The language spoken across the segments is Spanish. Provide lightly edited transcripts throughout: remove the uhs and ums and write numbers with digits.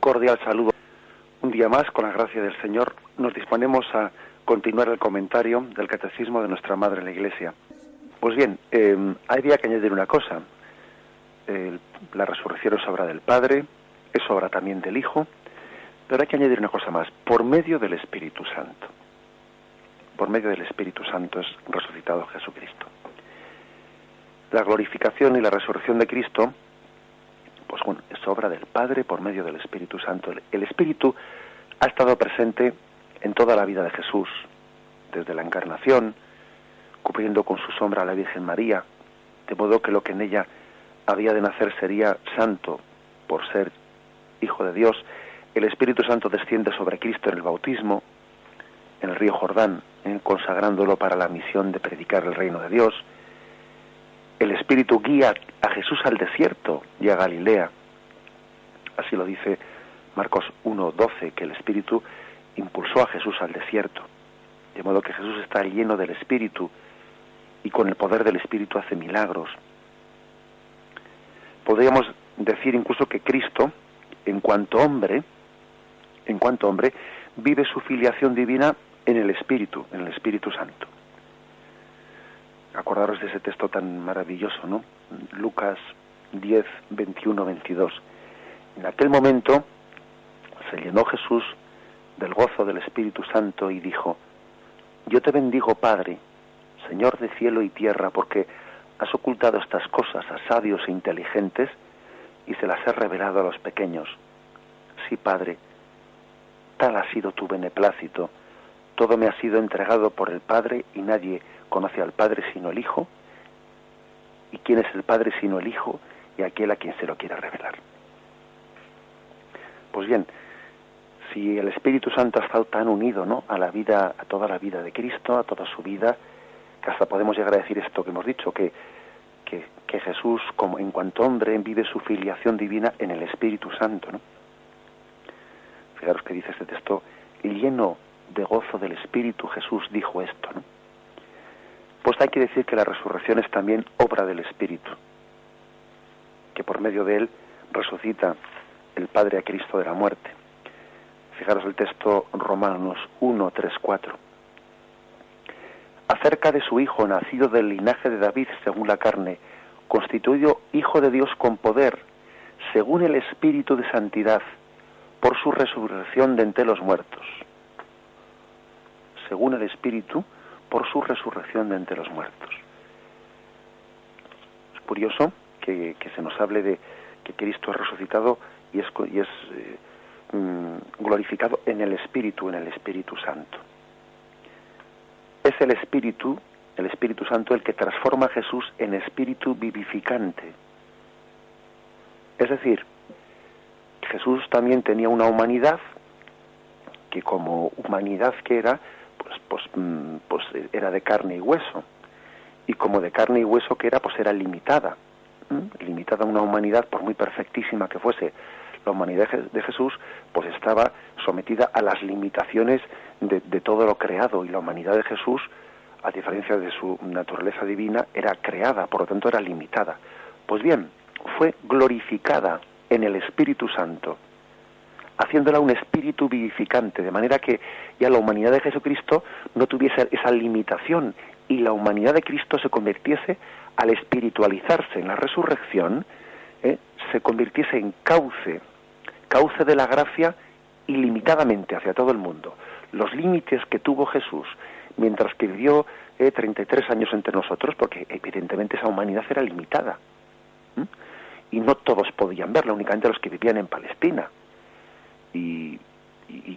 cordial saludo. Un día más, con la gracia del Señor, nos disponemos a continuar el comentario del Catecismo de nuestra Madre la Iglesia. Pues bien, habría que añadir una cosa. La resurrección es obra del Padre, es obra también del Hijo, pero hay que añadir una cosa más, por medio del Espíritu Santo. Por medio del Espíritu Santo es resucitado Jesucristo. La glorificación y la resurrección de Cristo, pues bueno, es obra del Padre por medio del Espíritu Santo. El Espíritu ha estado presente en toda la vida de Jesús, desde la encarnación, cubriendo con su sombra a la Virgen María, de modo que lo que en ella había de nacer sería santo por ser Hijo de Dios. El Espíritu Santo desciende sobre Cristo en el bautismo, en el río Jordán, consagrándolo para la misión de predicar el reino de Dios. El Espíritu guía a Jesús al desierto y a Galilea. Así lo dice Marcos 1:12, que el Espíritu impulsó a Jesús al desierto. De modo que Jesús está lleno del Espíritu y con el poder del Espíritu hace milagros. Podríamos decir incluso que Cristo, en cuanto hombre, vive su filiación divina en el Espíritu Santo. Acordaros de ese texto tan maravilloso, ¿no? Lucas 10, 21, 22. En aquel momento se llenó Jesús del gozo del Espíritu Santo y dijo: Yo te bendigo, Padre, Señor de cielo y tierra, porque has ocultado estas cosas a sabios e inteligentes y se las has revelado a los pequeños. Sí, Padre, tal ha sido tu beneplácito. Todo me ha sido entregado por el Padre y nadie conoce al Padre sino el Hijo. ¿Y quién es el Padre sino el Hijo? Y aquel a quien se lo quiera revelar. Pues bien, si el Espíritu Santo ha estado tan unido, ¿no?, a la vida, a toda la vida de Cristo, a toda su vida, que hasta podemos llegar a decir esto que hemos dicho, que Jesús, como en cuanto hombre, vive su filiación divina en el Espíritu Santo, ¿no? Fijaros que dice este texto: lleno de gozo del Espíritu, Jesús dijo esto, ¿no? Pues hay que decir que la resurrección es también obra del Espíritu, que por medio de él resucita el Padre a Cristo de la muerte. Fijaros el texto Romanos 1, 3, 4. Acerca de su Hijo, nacido del linaje de David según la carne, constituido Hijo de Dios con poder, según el Espíritu de santidad, por su resurrección de entre los muertos. Según el Espíritu, por su resurrección de entre los muertos. Es curioso que se nos hable de que Cristo ha resucitado y es glorificado en el Espíritu Santo. Es el Espíritu Santo el que transforma a Jesús en espíritu vivificante. Es decir, Jesús también tenía una humanidad que, como humanidad que era, pues era de carne y hueso, y como de carne y hueso que era, pues era limitada a una humanidad, por muy perfectísima que fuese la humanidad de Jesús, pues estaba sometida a las limitaciones de todo lo creado, y la humanidad de Jesús, a diferencia de su naturaleza divina, era creada, por lo tanto era limitada. Pues bien, fue glorificada en el Espíritu Santo, haciéndola un espíritu vivificante, de manera que ya la humanidad de Jesucristo no tuviese esa limitación, y la humanidad de Cristo se convirtiese, al espiritualizarse en la resurrección, se convirtiese en cauce de la gracia ilimitadamente hacia todo el mundo. Los límites que tuvo Jesús mientras que vivió 33 años entre nosotros, porque evidentemente esa humanidad era limitada, y no todos podían verla, únicamente los que vivían en Palestina. Y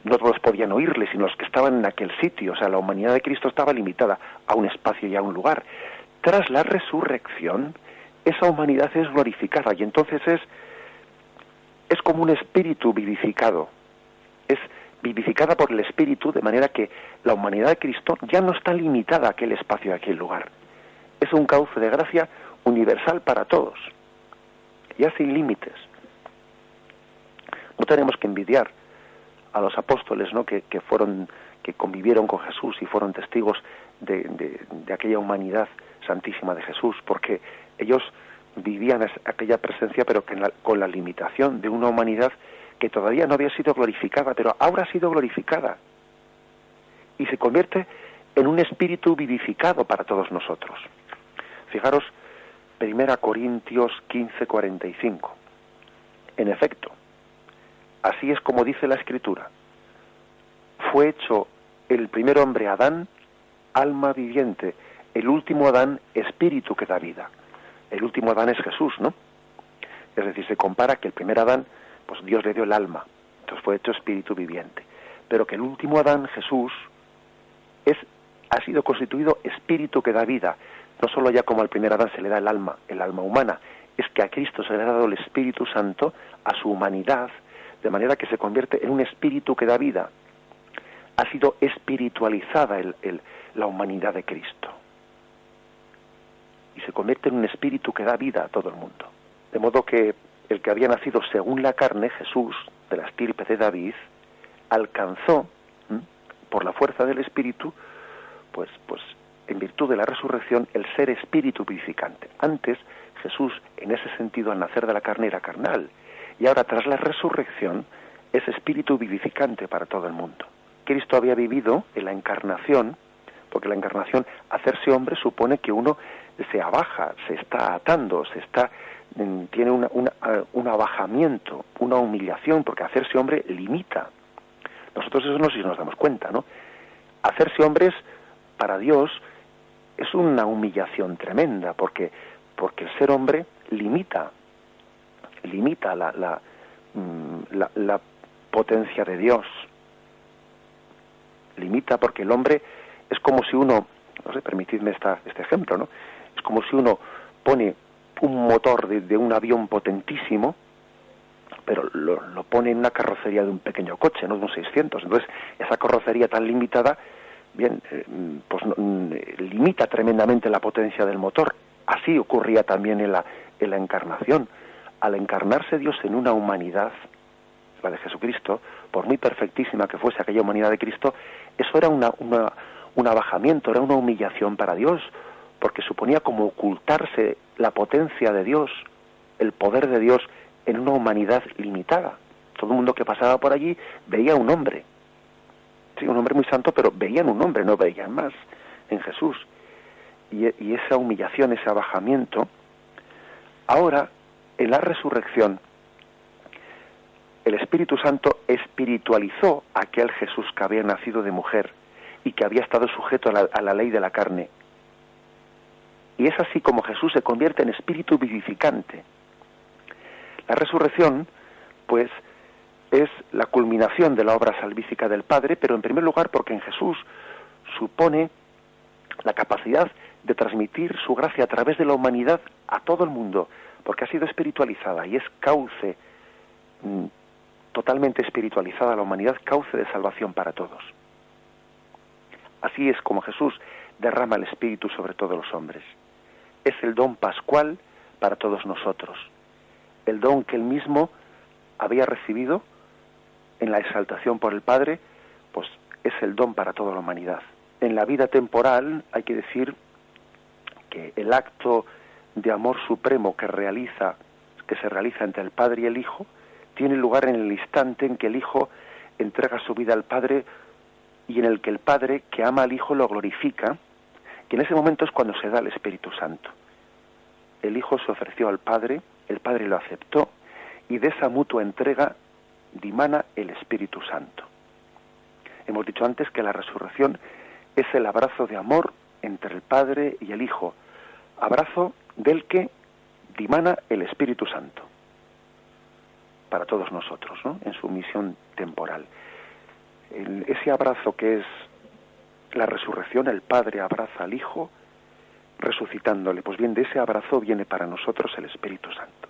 no todos podían oírle, sino los que estaban en aquel sitio. O sea, la humanidad de Cristo estaba limitada a un espacio y a un lugar. Tras la resurrección, esa humanidad es glorificada, y entonces es como un espíritu vivificado. Es vivificada por el Espíritu, de manera que la humanidad de Cristo ya no está limitada a aquel espacio, a aquel lugar. Es un cauce de gracia universal para todos, ya sin límites. No tenemos que envidiar a los apóstoles, ¿no?, que convivieron con Jesús y fueron testigos de aquella humanidad santísima de Jesús, porque ellos vivían aquella presencia, pero con la limitación de una humanidad que todavía no había sido glorificada, pero ahora ha sido glorificada. Y se convierte en un espíritu vivificado para todos nosotros. Fijaros, 1 Corintios 15:45. En efecto, así es como dice la Escritura. Fue hecho el primer hombre Adán, alma viviente. El último Adán, espíritu que da vida. El último Adán es Jesús, ¿no? Es decir, se compara que el primer Adán, pues Dios le dio el alma, entonces fue hecho espíritu viviente. Pero que el último Adán, Jesús, ha sido constituido espíritu que da vida. No solo ya como al primer Adán se le da el alma humana, es que a Cristo se le ha dado el Espíritu Santo a su humanidad, de manera que se convierte en un espíritu que da vida. Ha sido espiritualizada la humanidad de Cristo. Y se convierte en un espíritu que da vida a todo el mundo. De modo que el que había nacido según la carne, Jesús, de la estirpe de David, alcanzó, por la fuerza del Espíritu, pues en virtud de la resurrección, el ser espíritu vivificante. Antes, Jesús, en ese sentido, al nacer de la carne, era carnal. Y ahora, tras la resurrección, es espíritu vivificante para todo el mundo. Cristo había vivido en la encarnación, porque la encarnación, hacerse hombre, supone que uno se abaja, se está atando, tiene un abajamiento, una humillación, porque hacerse hombre limita. Nosotros eso no sé si nos damos cuenta, ¿no? Hacerse hombres, para Dios, es una humillación tremenda, porque el ser hombre limita la potencia de Dios. Limita porque el hombre es como si uno, no sé, permitidme este ejemplo, ¿no? Es como si uno pone un motor de un avión potentísimo, pero lo pone en una carrocería de un pequeño coche, no de un 600. Entonces, esa carrocería tan limitada, limita tremendamente la potencia del motor. Así ocurría también en la encarnación. Al encarnarse Dios en una humanidad, la de Jesucristo, por muy perfectísima que fuese aquella humanidad de Cristo, eso era un abajamiento, era una humillación para Dios, porque suponía como ocultarse la potencia de Dios, el poder de Dios en una humanidad limitada. Todo el mundo que pasaba por allí veía un hombre, sí, un hombre muy santo, pero veían un hombre, no veían más en Jesús. Y esa humillación, ese abajamiento, ahora, en la resurrección, el Espíritu Santo espiritualizó a aquel Jesús que había nacido de mujer y que había estado sujeto a la ley de la carne. Y es así como Jesús se convierte en espíritu vivificante. La resurrección, pues, es la culminación de la obra salvífica del Padre, pero en primer lugar porque en Jesús supone la capacidad de transmitir su gracia a través de la humanidad a todo el mundo, porque ha sido espiritualizada y es cauce, totalmente espiritualizada la humanidad, cauce de salvación para todos. Así es como Jesús derrama el Espíritu sobre todos los hombres. Es el don pascual para todos nosotros, el don que él mismo había recibido en la exaltación por el Padre, pues es el don para toda la humanidad. En la vida temporal hay que decir que el acto de amor supremo que se realiza entre el Padre y el Hijo tiene lugar en el instante en que el Hijo entrega su vida al Padre y en el que el Padre, que ama al Hijo, lo glorifica, que en ese momento es cuando se da el Espíritu Santo. El Hijo se ofreció al Padre, el Padre lo aceptó, y de esa mutua entrega dimana el Espíritu Santo. Hemos dicho antes que la resurrección es el abrazo de amor entre el Padre y el Hijo, abrazo del que dimana el Espíritu Santo para todos nosotros, ¿no?, en su misión temporal. Ese abrazo que es la resurrección, el Padre abraza al Hijo resucitándole. Pues bien, de ese abrazo viene para nosotros el Espíritu Santo.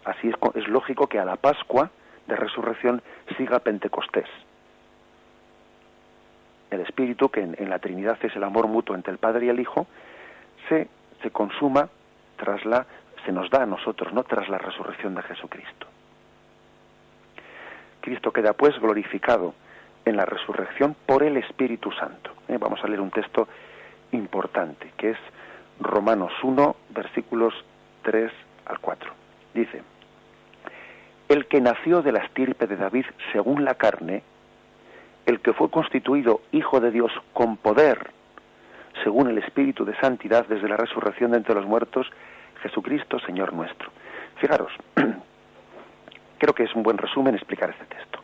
Así es lógico que a la Pascua de resurrección siga Pentecostés. El Espíritu, que en la Trinidad es el amor mutuo entre el Padre y el Hijo, se consuma se nos da a nosotros, ¿no?, tras la resurrección de Jesucristo. Cristo queda pues glorificado en la resurrección por el Espíritu Santo. Vamos a leer un texto importante, que es Romanos 1, versículos 3 al 4. Dice: el que nació de la estirpe de David según la carne, el que fue constituido Hijo de Dios con poder, según el Espíritu de Santidad desde la resurrección de entre los muertos, Jesucristo, Señor nuestro. Fijaros, creo que es un buen resumen explicar este texto.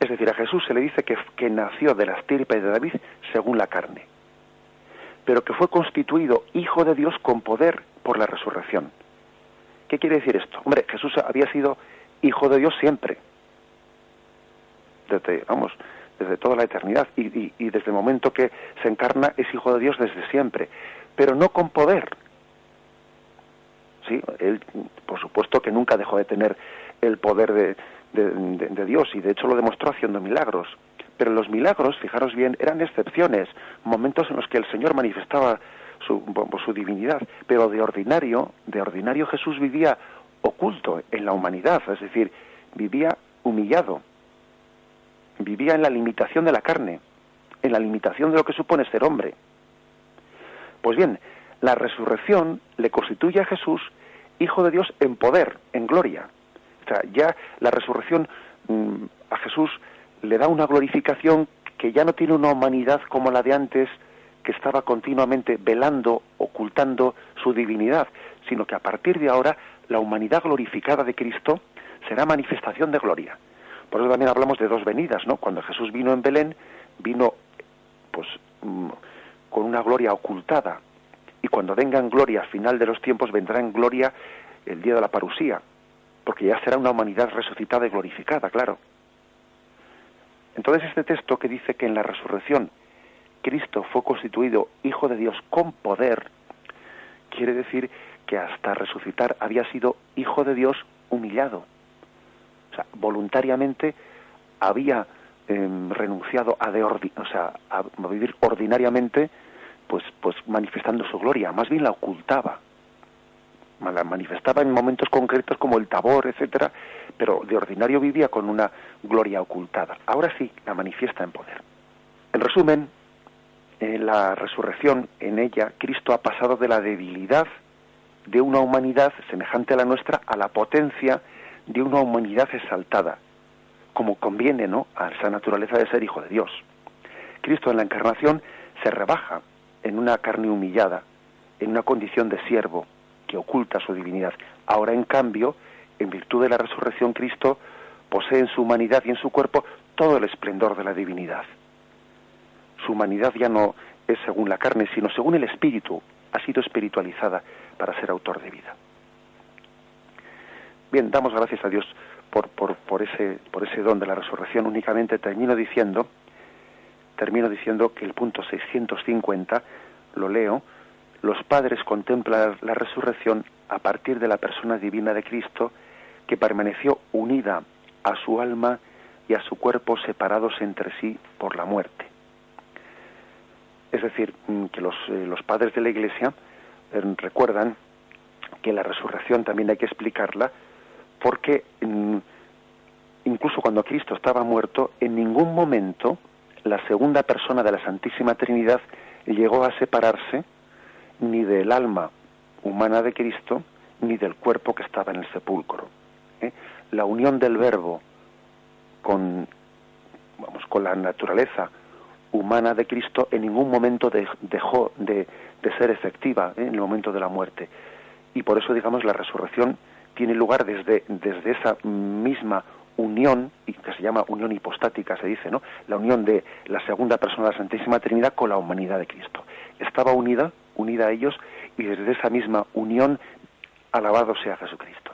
Es decir, a Jesús se le dice que nació de la estirpe de David según la carne, pero que fue constituido Hijo de Dios con poder por la resurrección. ¿Qué quiere decir esto? Hombre, Jesús había sido Hijo de Dios siempre, desde toda la eternidad, y desde el momento que se encarna es Hijo de Dios desde siempre, pero no con poder. Sí, él, por supuesto que nunca dejó de tener el poder de Dios, y de hecho lo demostró haciendo milagros. Pero los milagros, fijaros bien, eran excepciones, momentos en los que el Señor manifestaba su divinidad, pero de ordinario Jesús vivía oculto en la humanidad, es decir, vivía humillado, vivía en la limitación de la carne, en la limitación de lo que supone ser hombre. Pues bien, la resurrección le constituye a Jesús Hijo de Dios en poder, en gloria. O sea, ya la resurrección a Jesús le da una glorificación que ya no tiene una humanidad como la de antes, que estaba continuamente velando, ocultando su divinidad, sino que a partir de ahora la humanidad glorificada de Cristo será manifestación de gloria. Por eso también hablamos de dos venidas, ¿no? Cuando Jesús vino en Belén, vino pues con una gloria ocultada, y cuando venga en gloria al final de los tiempos, vendrá en gloria el día de la parusía, porque ya será una humanidad resucitada y glorificada, claro. Entonces este texto que dice que en la resurrección Cristo fue constituido Hijo de Dios con poder, quiere decir que hasta resucitar había sido Hijo de Dios humillado. O sea, voluntariamente había renunciado a vivir ordinariamente, pues manifestando su gloria. Más bien la ocultaba. La manifestaba en momentos concretos como el Tabor, etcétera, pero de ordinario vivía con una gloria ocultada. Ahora sí, la manifiesta en poder. En resumen, en la resurrección, en ella, Cristo ha pasado de la debilidad de una humanidad semejante a la nuestra a la potencia de una humanidad exaltada, como conviene, ¿no?, a esa naturaleza de ser Hijo de Dios. Cristo en la encarnación se rebaja en una carne humillada, en una condición de siervo que oculta su divinidad. Ahora, en cambio, en virtud de la resurrección, Cristo posee en su humanidad y en su cuerpo todo el esplendor de la divinidad. Su humanidad ya no es según la carne, sino según el Espíritu. Ha sido espiritualizada para ser autor de vida. Bien, damos gracias a Dios por ese don de la resurrección. Únicamente termino diciendo que el punto 650, lo leo: los padres contemplan la resurrección a partir de la persona divina de Cristo, que permaneció unida a su alma y a su cuerpo separados entre sí por la muerte. Es decir, que los padres de la Iglesia recuerdan que la resurrección también hay que explicarla, porque incluso cuando Cristo estaba muerto, en ningún momento la segunda persona de la Santísima Trinidad llegó a separarse ni del alma humana de Cristo ni del cuerpo que estaba en el sepulcro. La unión del Verbo con la naturaleza humana de Cristo en ningún momento dejó de ser efectiva en el momento de la muerte. Y por eso, digamos, la resurrección tiene lugar desde esa misma unión, y que se llama unión hipostática, se dice, ¿no? La unión de la segunda persona de la Santísima Trinidad con la humanidad de Cristo. Estaba unida a ellos, y desde esa misma unión, alabado sea Jesucristo.